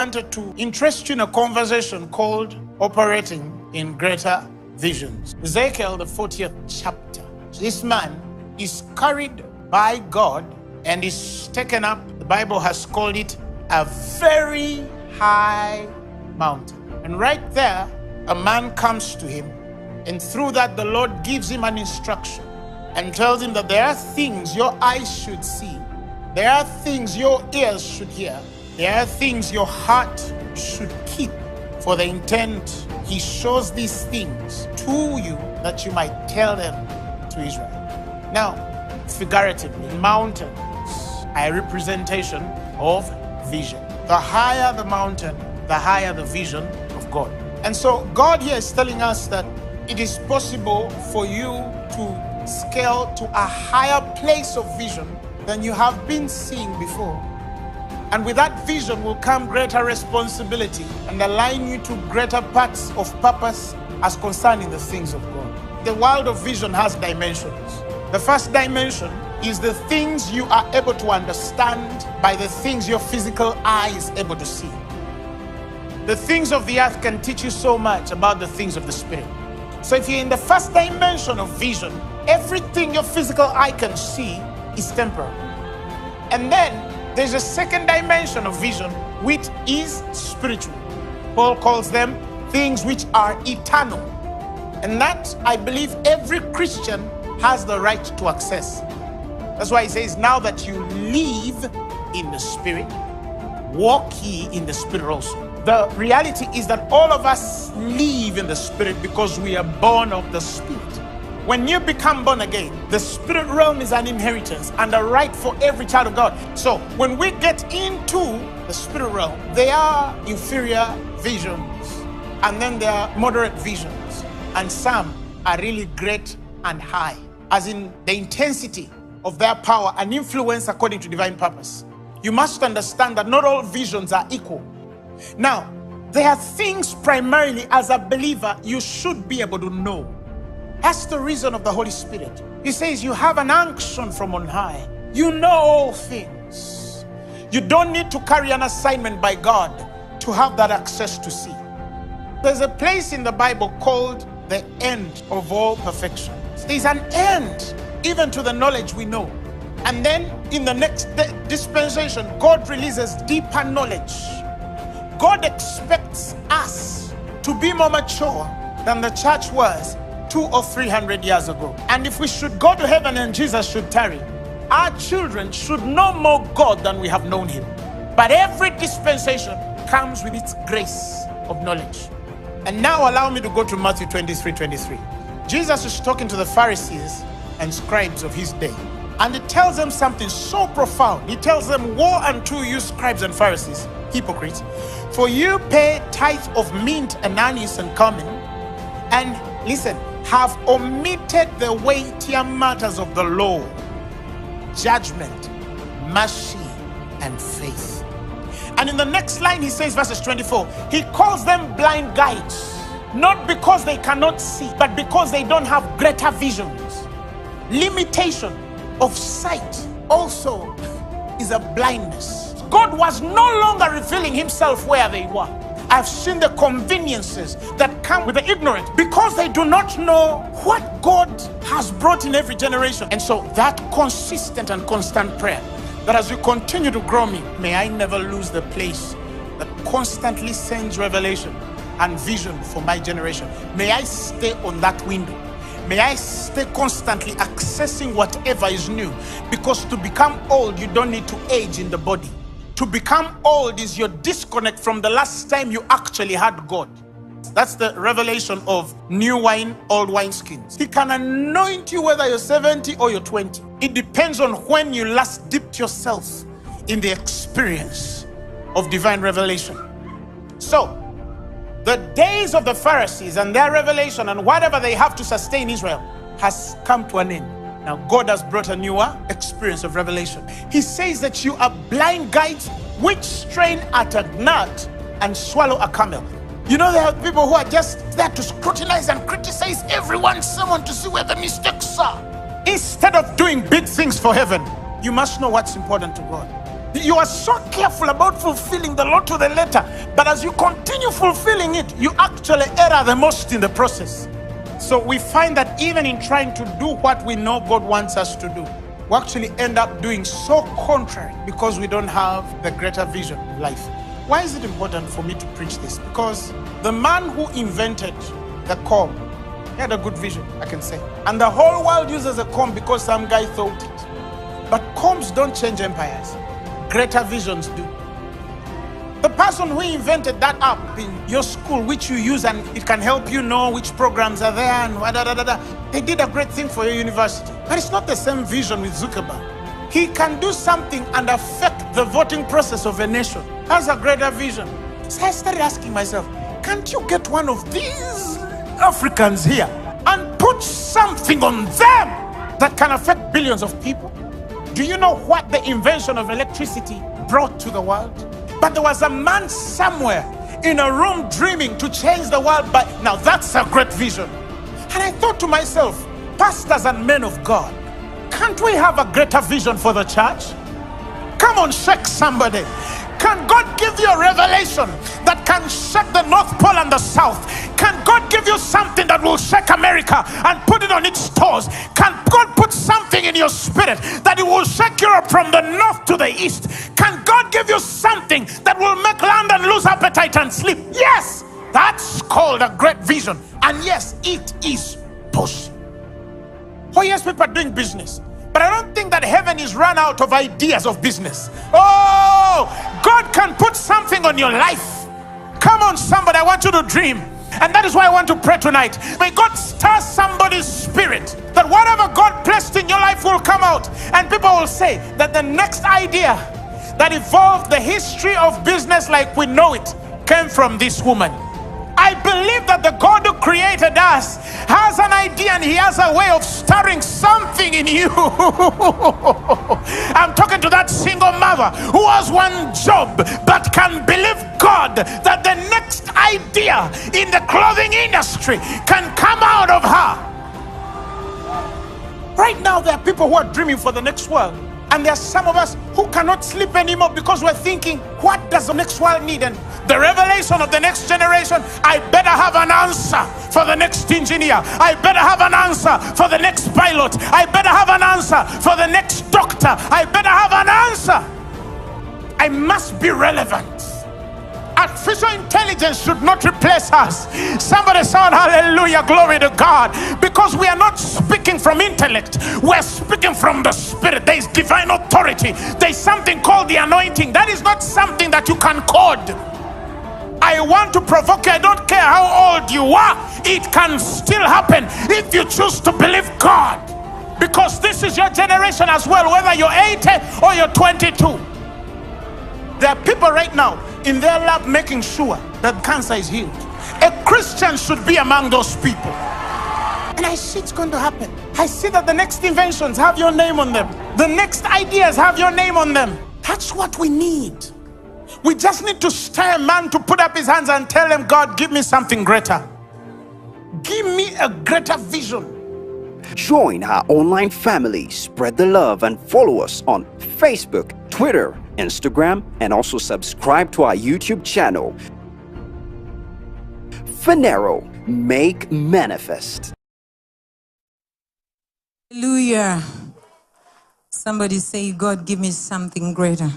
wanted to interest you in a conversation called Operating in Greater Visions. Ezekiel, the 40th chapter. This man is carried by God and is taken up. The Bible has called it a very high mountain. And right there, a man comes to him, and through that, the Lord gives him an instruction and tells him that there are things your eyes should see, there are things your ears should hear, there are things your heart should keep for the intent. He shows these things to you that you might tell them to Israel. Now, figuratively, mountains are a representation of vision. The higher the mountain, the higher the vision of God. And so God here is telling us that it is possible for you to scale to a higher place of vision than you have been seeing before. And with that vision will come greater responsibility and align you to greater parts of purpose as concerning the things of God. The world of vision has dimensions. The first dimension is the things you are able to understand by the things your physical eye is able to see. The things of the earth can teach you so much about the things of the spirit. So if you're in the first dimension of vision, everything your physical eye can see is temporal. And then there's a second dimension of vision, which is spiritual. Paul calls them things which are eternal. And that, I believe, every Christian has the right to access. That's why he says, now that you live in the spirit, walk ye in the spirit also. The reality is that all of us live in the spirit because we are born of the spirit. When you become born again, the spirit realm is an inheritance and a right for every child of God. So when we get into the spirit realm, there are inferior visions, and then there are moderate visions, and some are really great and high, as in the intensity of their power and influence according to divine purpose. You must understand that not all visions are equal. Now, there are things primarily as a believer you should be able to know. That's the reason of the Holy Spirit. He says you have an unction from on high. You know all things. You don't need to carry an assignment by God to have that access to see. There's a place in the Bible called the end of all perfection. There's an end even to the knowledge we know. And then in the next dispensation, God releases deeper knowledge. God expects us to be more mature than the church was 200 or 300 years ago. And if we should go to heaven and Jesus should tarry, our children should know more God than we have known him. But every dispensation comes with its grace of knowledge. And now allow me to go to Matthew 23:23. Jesus is talking to the Pharisees and scribes of his day. And he tells them something so profound. He tells them, woe unto you, scribes and Pharisees, hypocrites, for you pay tithe of mint and anise and cumin, and listen, have omitted the weightier matters of the law, judgment, mercy, and faith. And in the next line, he says, verses 24, he calls them blind guides, not because they cannot see, but because they don't have greater visions. Limitation of sight also is a blindness. God was no longer revealing himself where they were. I've seen the conveniences that come with the ignorant because they do not know what God has brought in every generation. And so that consistent and constant prayer, that as you continue to grow me, may I never lose the place that constantly sends revelation and vision for my generation. May I stay on that window. May I stay constantly accessing whatever is new, because to become old, you don't need to age in the body. To become old is your disconnect from the last time you actually had God. That's the revelation of new wine, old wineskins. He can anoint you whether you're 70 or you're 20. It depends on when you last dipped yourself in the experience of divine revelation. So, the days of the Pharisees and their revelation and whatever they have to sustain Israel has come to an end. Now God has brought a newer experience of revelation. He says that you are blind guides which strain at a gnat and swallow a camel. You know, there are people who are just there to scrutinize and criticize everyone, someone to see where the mistakes are. Instead of doing big things for heaven, you must know what's important to God. You are so careful about fulfilling the law to the letter, but as you continue fulfilling it, you actually err the most in the process. So we find that even in trying to do what we know God wants us to do, we actually end up doing so contrary because we don't have the greater vision of life. Why is it important for me to preach this? Because the man who invented the comb, he had a good vision, I can say. And the whole world uses a comb because some guy thought it. But combs don't change empires. Greater visions do. The person who invented that app in your school, which you use and it can help you know which programs are there and they did a great thing for your university. But it's not the same vision with Zuckerberg. He can do something and affect the voting process of a nation. That's a greater vision. So I started asking myself, can't you get one of these Africans here and put something on them that can affect billions of people? Do you know what the invention of electricity brought to the world? But there was a man somewhere in a room dreaming to change the world. But now that's a great vision. And I thought to myself, pastors and men of God, can't we have a greater vision for the church? Come on, shake somebody. Can God give you a revelation that can shake the North Pole and the South? Can God give you something that will shake America and put it on its toes? Can God put something in your spirit that it will shake Europe from the north to the east? Can God give you something that will make London lose appetite and sleep? Yes, that's called a great vision. And yes, it is possible. Oh yes, people are doing business. But I don't think that heaven is run out of ideas of business. Oh, God can put something on your life. Come on, somebody, I want you to dream. And that is why I want to pray tonight. May God stir somebody's spirit that whatever God placed in your life will come out. And people will say that the next idea that evolved the history of business like we know it came from this woman. I believe that the God who created us has an idea and he has a way of stirring something in you. I'm talking to that single mother who has one job but can believe God that the next idea in the clothing industry can come out of her. Right now there are people who are dreaming for the next world. And there are some of us who cannot sleep anymore because we're thinking, what does the next world need? And the revelation of the next generation, I better have an answer for the next engineer. I better have an answer for the next pilot. I better have an answer for the next doctor. I better have an answer. I must be relevant. Artificial intelligence should not replace us. Somebody shout hallelujah, glory to God. Because we are not speaking from intellect, we're speaking from the spirit. There is divine authority. There is something called the anointing. That is not something that you can code. I want to provoke you. I don't care how old you are, it can still happen if you choose to believe God. Because this is your generation as well, whether you're 80 or you're 22. There are people right now in their lab making sure that cancer is healed. A Christian should be among those people. And I see it's going to happen. I see that the next inventions have your name on them. The next ideas have your name on them. That's what we need. We just need to stir a man to put up his hands and tell him, God, give me something greater. Give me a greater vision. Join our online family, spread the love, and follow us on Facebook, Twitter, Instagram, and also subscribe to our YouTube channel. Phaneroo, make manifest. Hallelujah. Somebody say, God, give me something greater.